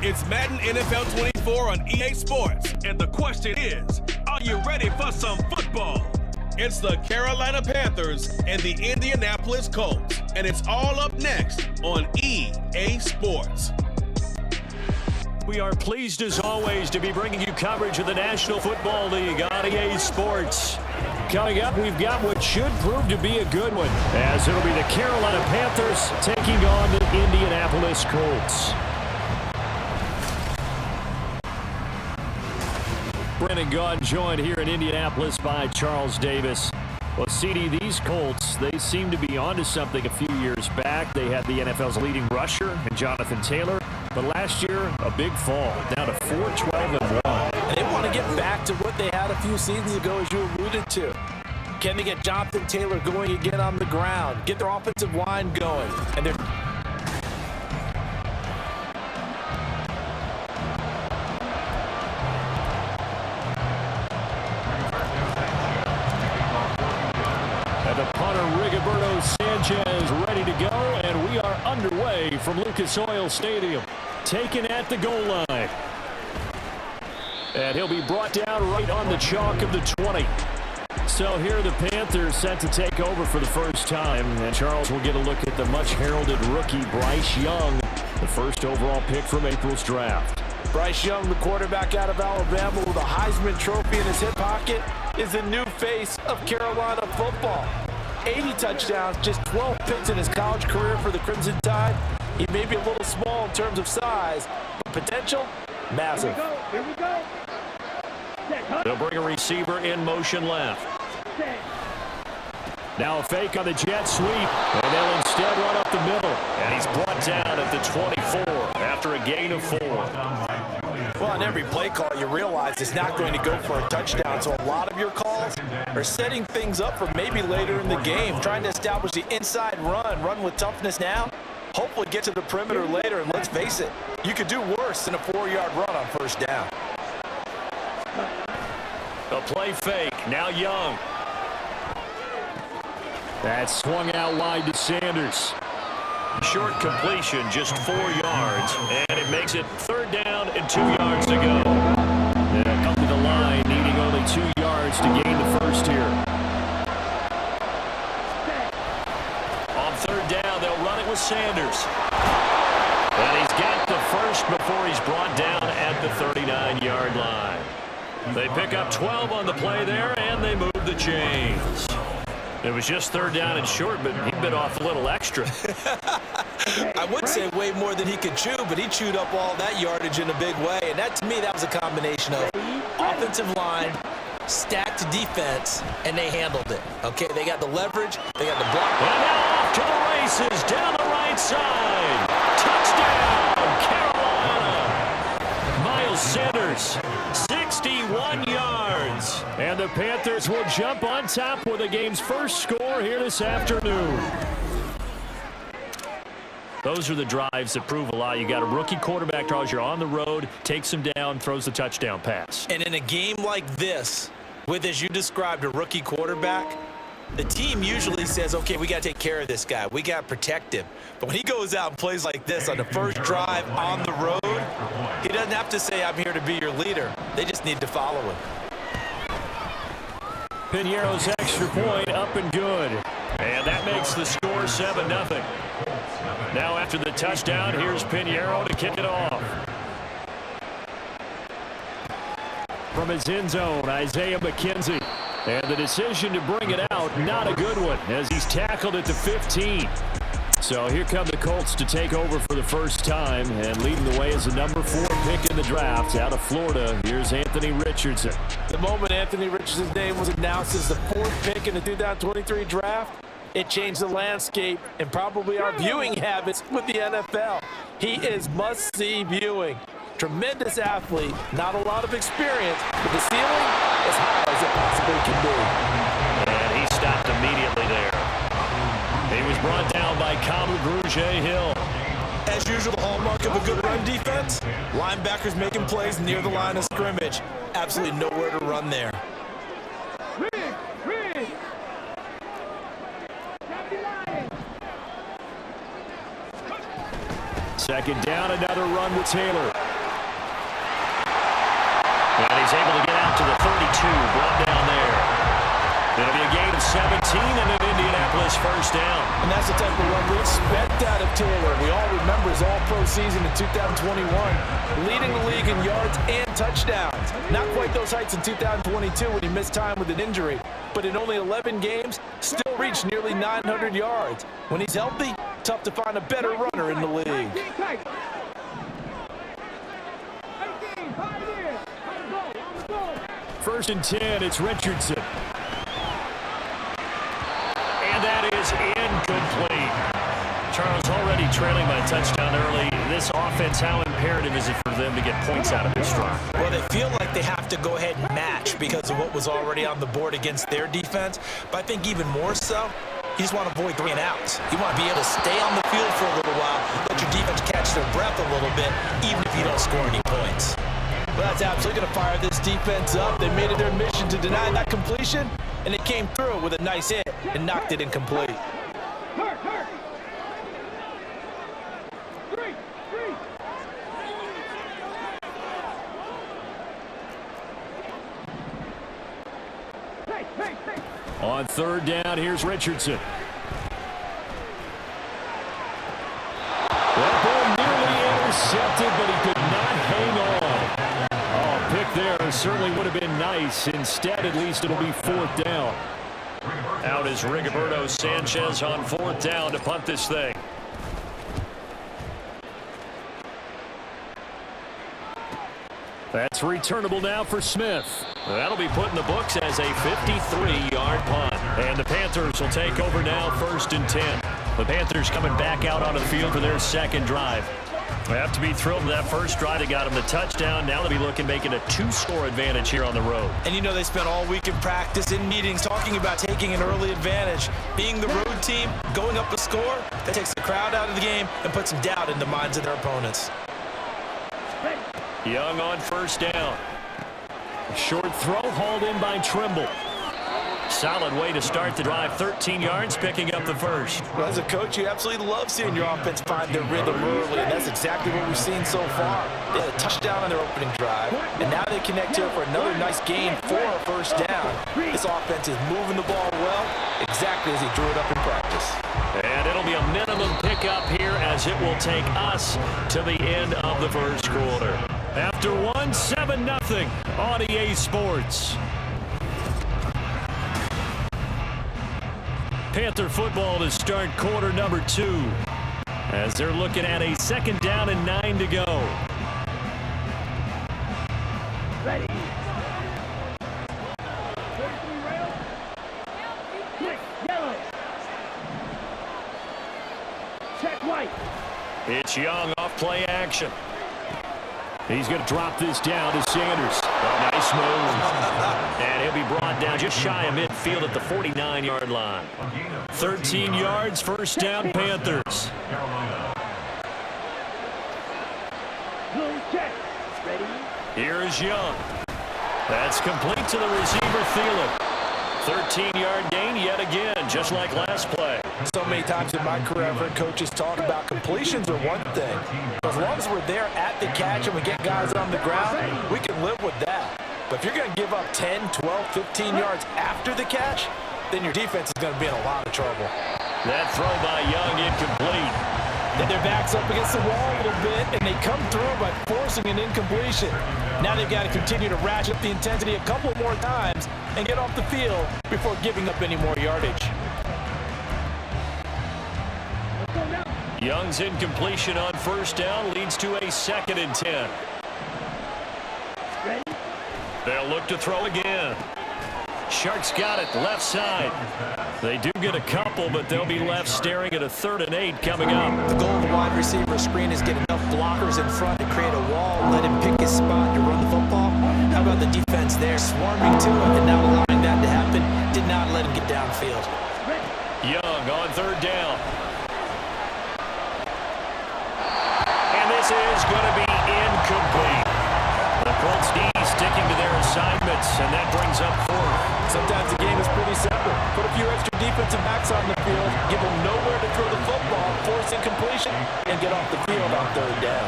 It's Madden NFL 24 on EA Sports. And the question is, are you ready for some football? It's the Carolina Panthers and the Indianapolis Colts. And it's all up next on EA Sports. We are pleased as always to be bringing you coverage of the National Football League on EA Sports. Coming up, we've got what should prove to be a good one, as it'll be the Carolina Panthers taking on the Indianapolis Colts. Brennan Gaughan joined here in Indianapolis by Charles Davis. Well, CD, these Colts, they seem to be onto something a few years back. They had the NFL's leading rusher in Jonathan Taylor. But last year, a big fall, down to 4-12-1. And they want to get back to what they had a few seasons ago, as you alluded to. Can they get Jonathan Taylor going again on the ground? Get their offensive line going? And they're... And the punter, Rigoberto Sanchez, ready to go. And we are underway from Lucas Oil Stadium. Taken at the goal line. And he'll be brought down right on the chalk of the 20. So here the Panthers set to take over for the first time. And Charles will get a look at the much-heralded rookie Bryce Young, the first overall pick from April's draft. Bryce Young, the quarterback out of Alabama with a Heisman Trophy in his hip pocket, is the new face of Carolina football. 80 touchdowns, just 12 picks in his college career for the Crimson Tide. He may be a little small in terms of size, but potential, massive. Here we go. They'll bring a receiver in motion left. Now a fake on the jet sweep, and they'll instead run up the middle. And he's brought down at the 24 after a gain of 4. Well, on every play call, you realize it's not going to go for a touchdown. So a lot of your calls are setting things up for maybe later in the game, trying to establish the inside run with toughness now. Hopefully get to the perimeter later, and let's face it, you could do worse than a 4-yard run on first down. A play fake, now Young. That swung out wide to Sanders. Short completion, just 4 yards, and it makes it 3rd down and 2 yards to go. And come to the line, needing only 2 yards to gain the first here. On 3rd down, they'll run it with Sanders. And he's got the first before he's brought down at the 39-yard line. They pick up 12 on the play there, and they move the chains. It was just 3rd down and short, but he bit off a little extra. I would say way more than he could chew, but he chewed up all that yardage in a big way. And that, to me, that was a combination of offensive line, stacked defense, and they handled it. Okay, they got the leverage, they got the block. And now off to the races, down the right side. Touchdown, Carolina. Miles Sanders, 61 yards. And the Panthers will jump on top with the game's first score here this afternoon. Those are the drives that prove a lot. You got a rookie quarterback draws, you're on the road, takes him down, throws the touchdown pass. And in a game like this, with, as you described, a rookie quarterback, the team usually says, okay, we got to take care of this guy. We got to protect him. But when he goes out and plays like this on the first drive on the road, he doesn't have to say, I'm here to be your leader. They just need to follow him. Piñeiro's extra point up and good. And that makes the score 7-0. Now after the touchdown, here's Piñeiro to kick it off. From his end zone, Isaiah McKenzie. And the decision to bring it out, not a good one, as he's tackled at the 15. So here come the Colts to take over for the first time, and leading the way is the number 4 pick in the draft out of Florida. Here's Anthony Richardson. The moment Anthony Richardson's name was announced as the 4th pick in the 2023 draft, it changed the landscape and probably our viewing habits with the NFL. He is must-see viewing. Tremendous athlete, not a lot of experience, but the ceiling as high as it possibly can be. And he stopped immediately there. He was brought down by Kamu Grugier-Hill. As usual, the hallmark of a good run defense, linebackers making plays near the line of scrimmage. Absolutely nowhere to run there. Second down, another run with Taylor. he's able to get out to the 32, brought down there. It'll be a gain of 17 and an Indianapolis first down. And that's the type of run we expect out of Taylor. We all remember his all-pro season in 2021, leading the league in yards and touchdowns. Not quite those heights in 2022 when he missed time with an injury, but in only 11 games, still reached nearly 900 yards. When he's healthy, tough to find a better runner in the league. First and 10, it's Richardson. And that is incomplete. Charles, already trailing by a touchdown early. This offense, how imperative is it for them to get points out of this drive? Well, they feel like they have to go ahead and match because of what was already on the board against their defense. But I think even more so, you just want to avoid 3 and outs. You want to be able to stay on the field for a little while, let your defense catch their breath a little bit, even if you don't score any points. Well, that's absolutely going to fire this defense up. They made it their mission to deny that completion, and it came through with a nice hit and knocked it incomplete. On third down, here's Richardson. That ball nearly intercepted, but he could not hang on. Oh, pick there certainly would have been nice. Instead, at least it'll be fourth down. Out is Rigoberto Sanchez on fourth down to punt this thing. That's returnable now for Smith. That'll be put in the books as a 53-yard punt. And the Panthers will take over now, first and 10. The Panthers coming back out on the field for their second drive. They have to be thrilled with that first drive. They got them the touchdown. Now they'll be looking making a 2-score advantage here on the road. And you know they spent all week in practice, in meetings, talking about taking an early advantage. Being the road team, going up a score, that takes the crowd out of the game and puts some doubt in the minds of their opponents. Young on first down. Short throw hauled in by Trimble. Solid way to start the drive. 13 yards, picking up the first. Well, as a coach, you absolutely love seeing your offense find their rhythm early, and that's exactly what we've seen so far. They had a touchdown on their opening drive, and now they connect here for another nice gain for a first down. This offense is moving the ball well, exactly as he drew it up in practice. And it'll be a minimum pickup here as it will take us to the end of the first quarter. After 7-0 on EA Sports. Panther football to start quarter number 2 as they're looking at a second down and 9 to go. Ready. Yellow. Check white. It's Young off play action. He's going to drop this down to Sanders. Oh, nice move. And he'll be brought down just shy of midfield at the 49-yard line. 13 yards, first down, Panthers. Here's Young. That's complete to the receiver, Thielen. 13-yard gain yet again, just like last play. So many times in my career, I've heard coaches talk about completions are one thing. As long as we're there at the catch and we get guys on the ground, we can live with that. But if you're going to give up 10, 12, 15 yards after the catch, then your defense is going to be in a lot of trouble. That throw by Young incomplete. Then their back's up against the wall a little bit, and they come through by forcing an incompletion. Now they've got to continue to ratchet up the intensity a couple more times and get off the field before giving up any more yardage. Young's incompletion on first down leads to a 2nd and 10. They'll look to throw again. Sharks got it left side. They do get a couple, but they'll be left staring at a 3rd and 8 coming up. The goal of the wide receiver screen is get enough blockers in front to create a wall, let him pick his spot to run the football. How about the defense there swarming to him and not allowing that to happen? Did not let him get downfield. Young on 3rd down. And this is going to be incomplete. The Colts D sticking to their assignments, and that brings up 4th. Sometimes the game is pretty simple. Put a few extra defensive backs on the field, give them nowhere to throw the football, force incompletion, and get off the field on 3rd down.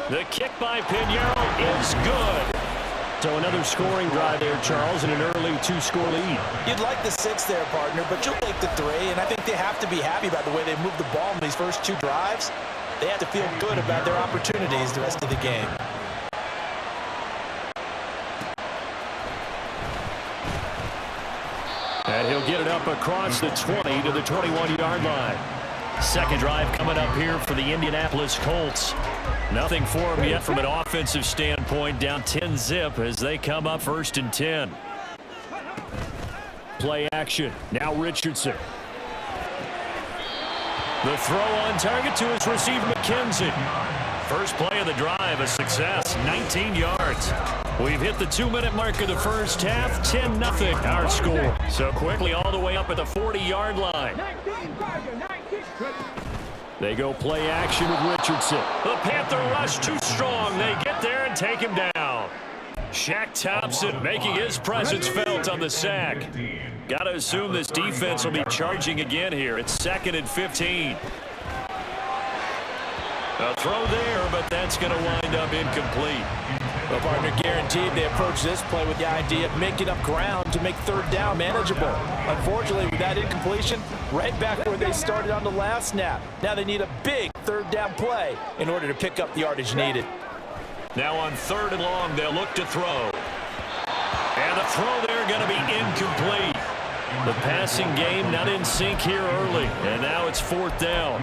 The kick by Pinheiro is good. So another scoring drive there, Charles, and an early two-score lead. You'd like the 6 there, partner, but you'll take the 3, and I think they have to be happy about the way they moved the ball in these first 2 drives. They have to feel good about their opportunities the rest of the game. And he'll get it up across the 20 to the 21-yard line. Second drive coming up here for the Indianapolis Colts. Nothing for them yet from an offensive standpoint. Down 10-zip as they come up 1st and 10. Play action. Now Richardson. The throw on target to his receiver, McKenzie. First play of the drive, a success, 19 yards. We've hit the 2-minute mark of the first half, 10-0 our score. So quickly all the way up at the 40-yard line. They go play action with Richardson. The Panther rush too strong. They get there and take him down. Shaq Thompson making his presence felt on the sack. Got to assume this defense will be charging again here. It's 2nd and 15. A throw there, but that's going to wind up incomplete. Well, partner, guaranteed they approach this play with the idea of making up ground to make 3rd down manageable. Unfortunately, with that incompletion, right back where they started on the last snap. Now they need a big 3rd down play in order to pick up the yardage needed. Now on 3rd and long, they'll look to throw. And the throw there going to be incomplete. The passing game not in sync here early, and now it's 4th down.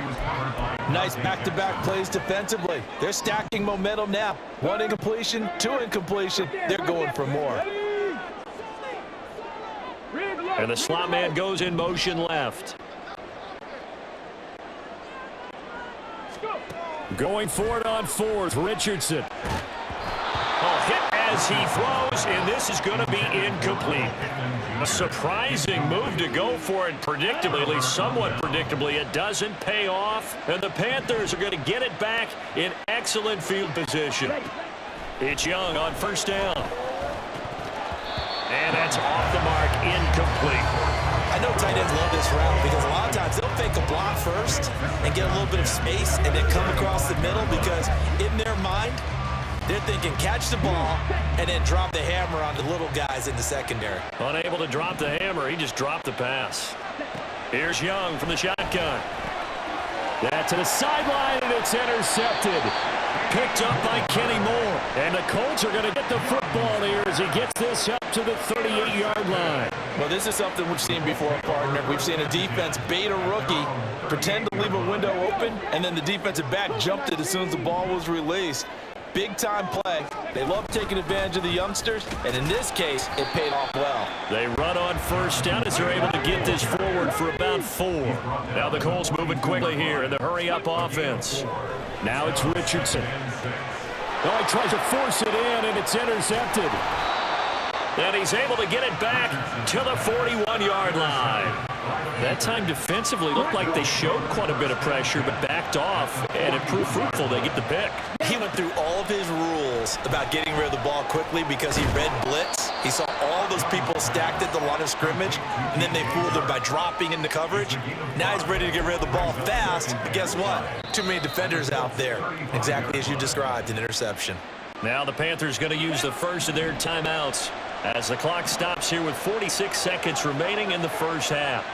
Nice back-to-back plays defensively. They're stacking momentum now. 1 incompletion, 2 incompletion. They're going for more. And the slot man goes in motion left. Going for it on 4th, Richardson. Oh, hit as he throws, and this is going to be incomplete. A surprising move to go for it predictably, at least somewhat predictably. It doesn't pay off, and the Panthers are going to get it back in excellent field position. It's Young on 1st down. And that's off the mark, incomplete. I know tight ends love this route because a lot of times they'll fake a block first and get a little bit of space and then come across the middle because in their mind, they're thinking catch the ball and then drop the hammer on the little guys in the secondary. Unable to drop the hammer, he just dropped the pass. Here's Young from the shotgun. That to the sideline, and it's intercepted. Picked up by Kenny Moore. And the Colts are going to get the football here as he gets this up to the 38-yard line. Well, this is something we've seen before, partner. We've seen a defense bait a rookie, pretend to leave a window open, and then the defensive back jumped it as soon as the ball was released. Big-time play. They love taking advantage of the youngsters, and in this case, it paid off well. They run on 1st down as they're able to get this forward for about 4. Now the Colts moving quickly here in the hurry-up offense. Now it's Richardson. Oh, he tries to force it in, and it's intercepted. And he's able to get it back to the 41-yard line. That time defensively looked like they showed quite a bit of pressure, but backed off, and it proved fruitful. They get the pick. He went through all of his rules about getting rid of the ball quickly because he read blitz. He saw all those people stacked at the line of scrimmage, and then they fooled him by dropping into coverage. Now he's ready to get rid of the ball fast, but guess what? Too many defenders out there. Exactly as you described, an interception. Now the Panthers going to use the first of their timeouts as the clock stops here with 46 seconds remaining in the first half.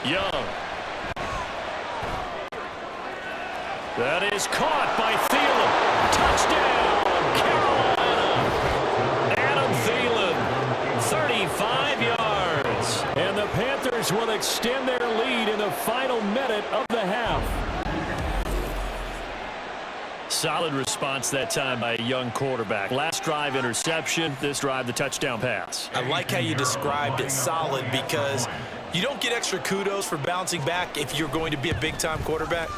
Young. That is caught by Thielen. Touchdown, Carolina. Adam Thielen, 35 yards. And the Panthers will extend their lead in the final minute of the half. Solid response that time by a young quarterback. Last drive interception, this drive the touchdown pass. I like how you described it, solid, because you don't get extra kudos for bouncing back if you're going to be a big-time quarterback.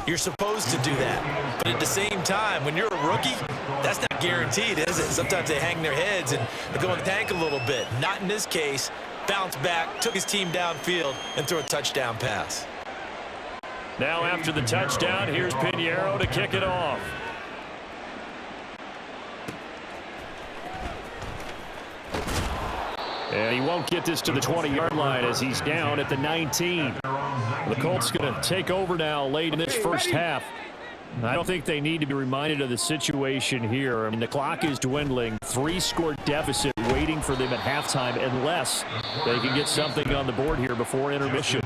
You're supposed to do that. But at the same time, when you're a rookie, that's not guaranteed, is it? Sometimes they hang their heads and go in the tank a little bit. Not in this case. Bounce back, took his team downfield, and threw a touchdown pass. Now after the touchdown, here's Pinheiro to kick it off. And he won't get this to the 20-yard line as he's down at the 19. The Colts going to take over now late in this first half. I don't think they need to be reminded of the situation here. I mean, the clock is dwindling. 3-score deficit waiting for them at halftime unless they can get something on the board here before intermission.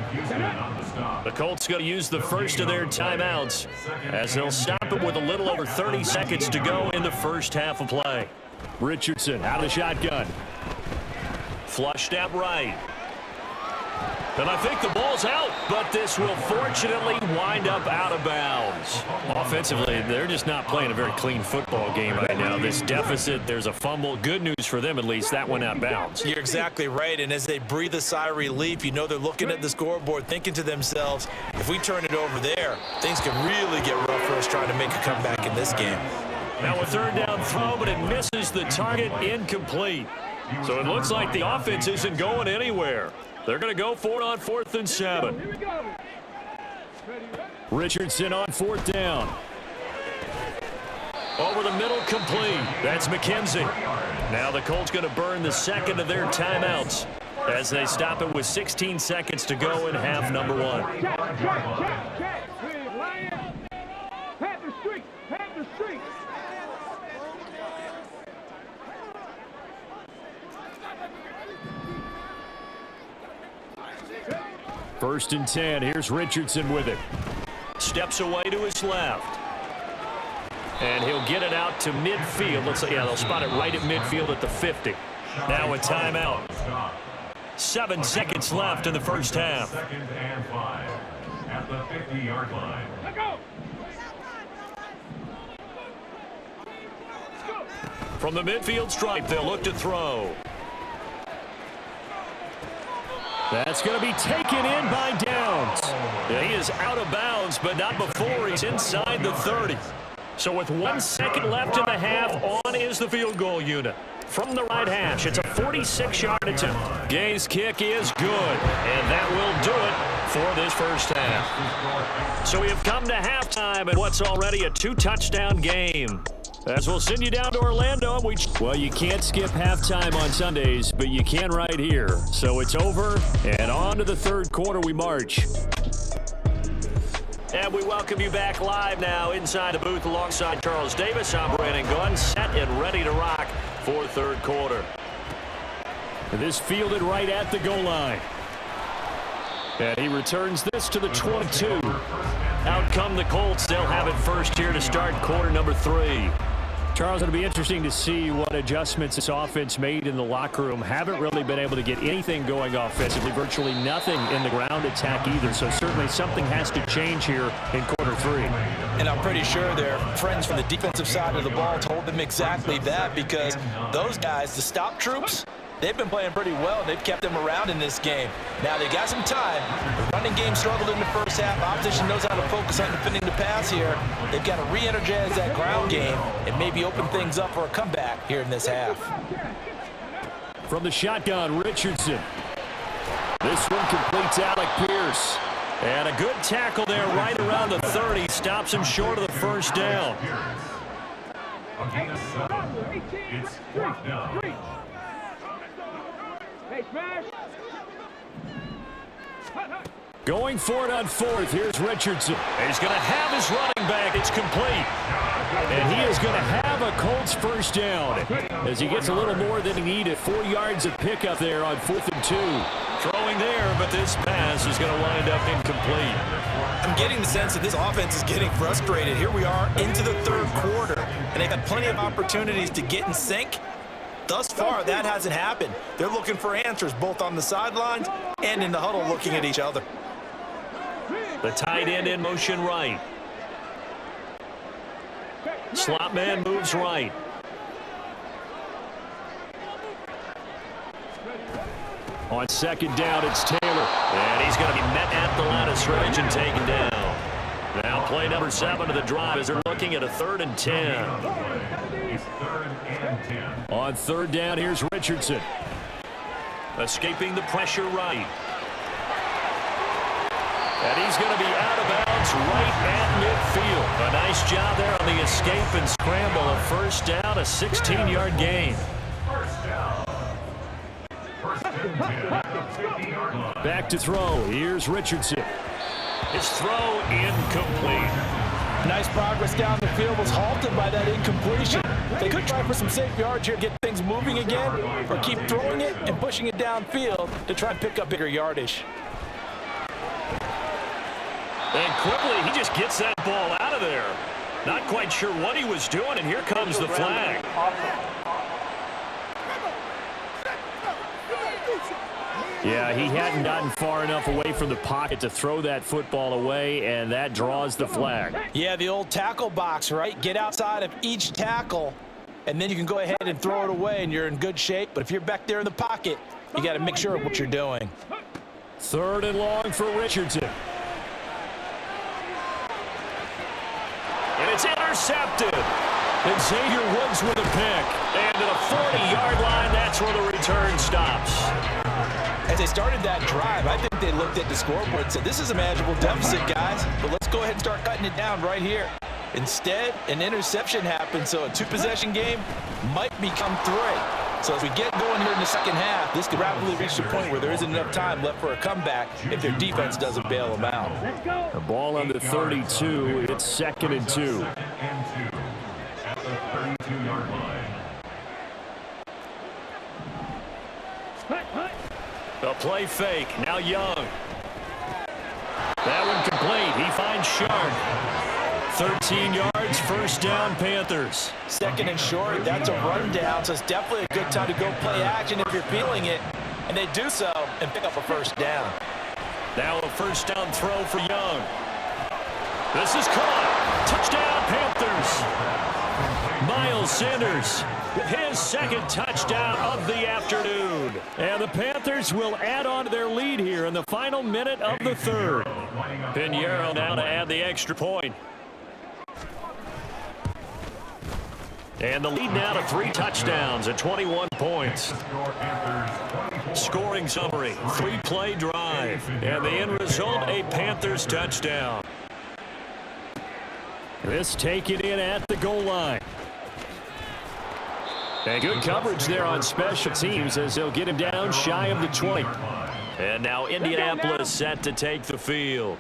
The Colts going to use the first of their timeouts as they'll stop it with a little over 30 seconds to go in the first half of play. Richardson out of the shotgun. Flushed out right. And I think the ball's out, but this will fortunately wind up out of bounds. Offensively, they're just not playing a very clean football game right now. This deficit, there's a fumble. Good news for them, at least. That went out of bounds. You're exactly right, and as they breathe a sigh of relief, you know they're looking at the scoreboard, thinking to themselves, if we turn it over there, things can really get rough for us trying to make a comeback in this game. Now a third down throw, but it misses the target, incomplete. So it looks like the offense isn't going anywhere. They're going to go for it on 4th and 7. Richardson on 4th down. Over the middle, complete. That's McKenzie. Now the Colts going to burn the second of their timeouts as they stop it with 16 seconds to go in half number 1. Panther Street! Panther Street! First and 10. Here's Richardson with it. Steps away to his left. And he'll get it out to midfield. Looks like, yeah, they'll spot it right at midfield at the 50. Now a timeout. 7 seconds left in the first half. 2nd and 5 at the 50-yard line. Let go! From the midfield stripe, they'll look to throw. That's going to be taken in by Downs. He is out of bounds, but not before he's inside the 30. So with 1 second left in the half, on is the field goal unit. From the right hash, it's a 46-yard attempt. Gay's kick is good, and that will do it for this first half. So we have come to halftime in what's already a 2-touchdown game. As we'll send you down to Orlando. Well, you can't skip halftime on Sundays, but you can right here. So it's over, and on to the third quarter we march. And we welcome you back live now inside the booth alongside Charles Davis. I'm Brandon Gunn, set and ready to rock for third quarter. And this fielded right at the goal line. And he returns this to the 22. Out come the Colts. They'll have it first here to start quarter number 3. Charles, it'll be interesting to see what adjustments this offense made in the locker room. Haven't really been able to get anything going offensively, virtually nothing in the ground attack either. So certainly something has to change here in quarter 3. And I'm pretty sure their friends from the defensive side of the ball told them exactly that, because those guys, the stop troops, they've been playing pretty well. They've kept them around in this game. Now they got some time. The running game struggled in the first half. Opposition knows how to focus on defending the pass here. They've got to re-energize that ground game and maybe open things up for a comeback here in this half. From the shotgun, Richardson. This one completes Alec Pierce. And a good tackle there right around the 30. Stops him short of the first down. It's 4th down. Hey, smash! Going for it on 4th. Here's Richardson. He's going to have his running back. It's complete. And he is going to have a Colts first down as he gets a little more than he needed. 4 yards of pickup there on 4th and 2. Throwing there, but this pass is going to wind up incomplete. I'm getting the sense that this offense is getting frustrated. Here we are into the third quarter, and they've had plenty of opportunities to get in sync. Thus far, that hasn't happened. They're looking for answers both on the sidelines and in the huddle looking at each other. The tight end in motion right. Slot man moves right. On second down, it's Taylor. And he's going to be met at the line of scrimmage and taken down. Now play number 7 of the drive as they're looking at a 3rd and 10. On 3rd down, here's Richardson. Escaping the pressure right. And he's going to be out of bounds right at midfield. A nice job there on the escape and scramble. A first down, a 16-yard gain. Back to throw. Here's Richardson. His throw incomplete. Nice progress down the field was halted by that incompletion. They could try for some safe yards here, get things moving again, or keep throwing it and pushing it downfield to try and pick up bigger yardage. And quickly, he just gets that ball out of there. Not quite sure what he was doing, and here comes the flag. Yeah, he hadn't gotten far enough away from the pocket to throw that football away, and that draws the flag. Yeah, the old tackle box, right? Get outside of each tackle, and then you can go ahead and throw it away, and you're in good shape. But if you're back there in the pocket, you got to make sure of what you're doing. 3rd and long for Richardson. And it's intercepted. And Xavier Woods with a pick. And to the 40-yard line, that's where the return stops. As they started that drive, I think they looked at the scoreboard and said, this is a manageable deficit, guys, but let's go ahead and start cutting it down right here. Instead, an interception happened, so a 2-possession game might become 3. So as we get going here in the second half, this could rapidly reach the point where there isn't enough time left for a comeback if their defense doesn't bail them out. The ball on the 32. It's 2nd and 2. At the 32-yard line. The play fake. Now Young. That one complete. He finds Shark. 13 yards, 1st down, Panthers. 2nd and short, that's a rundown, so it's definitely a good time to go play action if you're feeling it. And they do so and pick up a 1st down. Now a 1st down throw for Young. This is caught. Touchdown, Panthers. Miles Sanders with his 2nd touchdown of the afternoon. And the Panthers will add on to their lead here in the final minute of the 3rd. Pinheiro now to add the extra point. And the lead now to 3 touchdowns at 21 points. Scoring summary, 3-play drive. And the end result, a Panthers touchdown. This taken in at the goal line. And good coverage there on special teams as they'll get him down shy of the 20. And now Indianapolis set to take the field.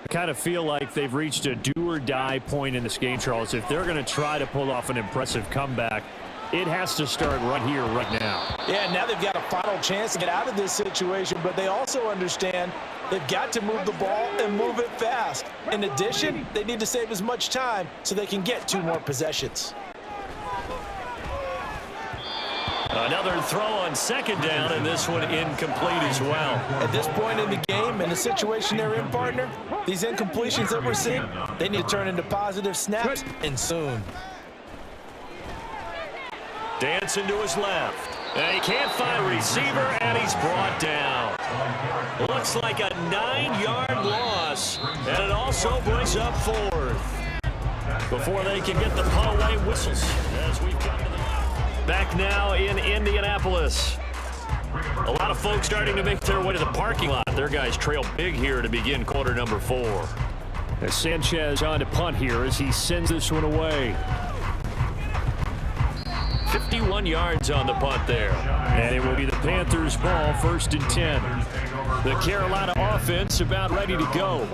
I kind of feel like they've reached a do-or-die point in this game, Charles. If they're going to try to pull off an impressive comeback, it has to start right here, right now. Yeah, now they've got a final chance to get out of this situation, but they also understand they've got to move the ball and move it fast. In addition, they need to save as much time so they can get 2 more possessions. Another throw on 2nd down, and this one incomplete as well. At this point in the game, in the situation they're in, partner, these incompletions that we're seeing, they need to turn into positive snaps, and soon. Dancing to his left. And he can't find a receiver, and he's brought down. Looks like a 9-yard loss, and it also brings up 4th. Before they can get the punt away whistles as we've come to the back now in Indianapolis. A lot of folks starting to make their way to the parking lot. Their guys trail big here to begin quarter number 4. As Sanchez on to punt here as he sends this one away. 51 yards on the punt there. And it will be the Panthers' ball, 1st and 10. The Carolina offense about ready to go.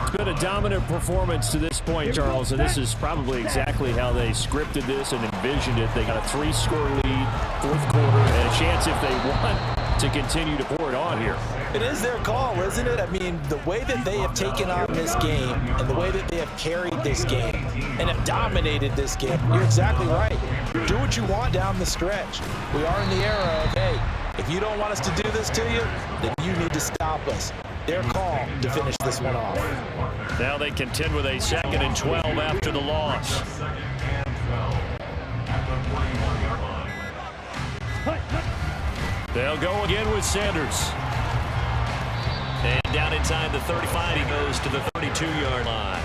It's been a dominant performance to this point, Charles, and this is probably exactly how they scripted this and envisioned it. They got a 3-score lead, 4th quarter, and a chance if they want to continue to pour it on here. It is their call, isn't it? I mean, the way that they have taken on this game and the way that they have carried this game and have dominated this game, you're exactly right. Do what you want down the stretch. We are in the era of, hey, if you don't want us to do this to you, then you need to stop us. Their call to finish this one off. Now they contend with a 2nd and 12 after the loss. They'll go again with Sanders. And down inside the 35, he goes to the 32-yard line.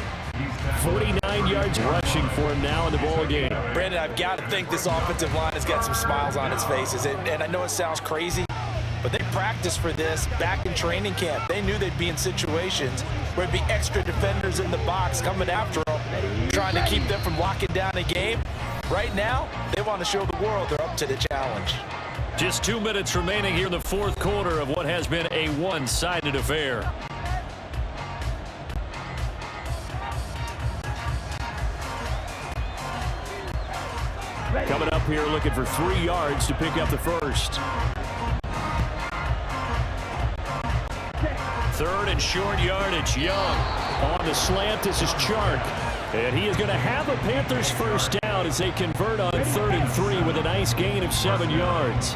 49 yards rushing for him now in the ball game. Brandon, I've got to think this offensive line has got some smiles on its faces. And I know it sounds crazy, but they practiced for this back in training camp. They knew they'd be in situations where there'd be extra defenders in the box coming after them, trying to keep them from locking down a game. Right now, they want to show the world they're up to the challenge. Just 2 minutes remaining here in the 4th quarter of what has been a one-sided affair. Coming up here looking for 3 yards to pick up the first. 3rd and short yardage. Young on the slant. This is Chark. And he is going to have a Panthers first down as they convert on 3rd and 3 with a nice gain of 7 yards.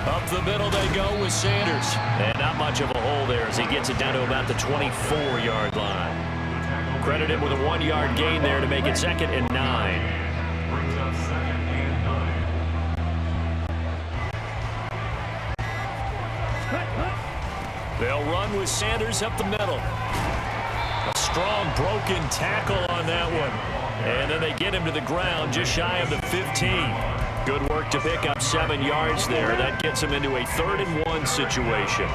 Up the middle they go with Sanders. And not much of a hole there as he gets it down to about the 24-yard line. Credit him with a 1-yard gain there to make it 2nd and 9. Brings up 2nd and 9. They'll run with Sanders up the middle. A strong broken tackle on that one. And then they get him to the ground just shy of the 15. Good work to pick up 7 yards there. That gets him into a 3rd and 1 situation.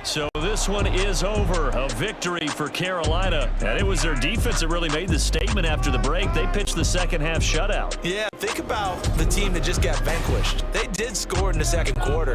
So this one is over. A victory for Carolina. And it was their defense that really made the statement after the break. They pitched the second-half shutout. Yeah, think about the team that just got vanquished. They did score in the second quarter.